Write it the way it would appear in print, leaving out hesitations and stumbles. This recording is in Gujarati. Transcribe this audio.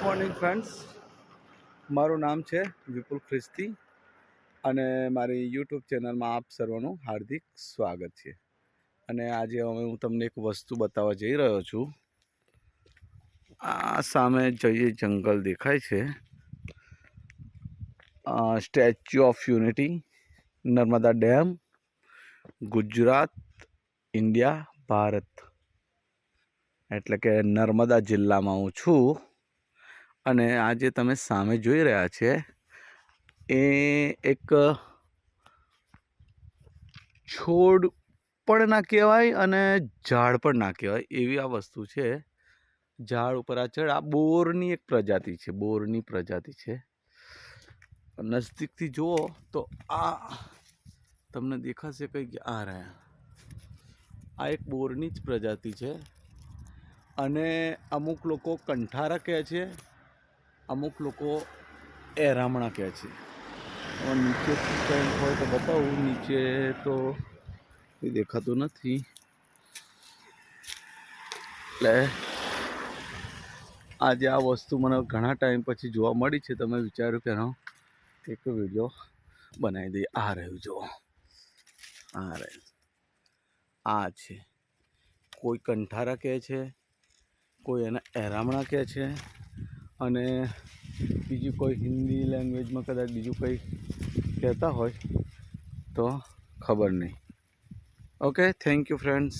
મોર્નિંગ ફ્રેન્ડ્સ, મારું નામ છે વિપુલ ખ્રિસ્તી અને મારી યુટ્યુબ ચેનલમાં આપ સર્વનું હાર્દિક સ્વાગત છે. અને આજે હું તમને એક વસ્તુ બતાવવા જઈ રહ્યો છું. આ સામે જઈએ જંગલ દેખાય છે, statue of unity, Narmada dam, Gujarat, India, Bharat, એટલે કે નર્મદા જિલ્લામાં હું છું. અને આજે તમે સામે જોઈ રહ્યા છે એ એક છોડ પણ ના કહેવાય અને ઝાડ પણ ના કહેવાય એવી આ વસ્તુ છે. ઝાડ ઉપર આ બોરની એક પ્રજાતિ છે, બોરની પ્રજાતિ છે. નજદીકથી જુઓ તો આ તમને દેખાશે કંઈક આ રહ્યા, આ એક બોરની જ પ્રજાતિ છે. અને અમુક લોકો કંઠારા કહે છે, અમુક લોકો એરામણા કહે છે. નીચેથી કંઈક હોય તો બતાવું. નીચે તો કંઈ દેખાતું નથી, એટલે આજે આ વસ્તુ મને ઘણા ટાઈમ પછી જોવા મળી છે. તમે વિચાર્યું કે એનો એક વિડીયો બનાવી દઈએ. આ રહ્યું જુઓ, આ રહ્યું, આ છે. કોઈ કંઠારા કહે છે, કોઈ એને એરામણા કહે છે, અને બીજી કોઈ હિન્દી લેંગ્વેજમાં કદાચ બીજું કંઈ કહેતા હોય તો ખબર નહીં. Okay, thank you friends.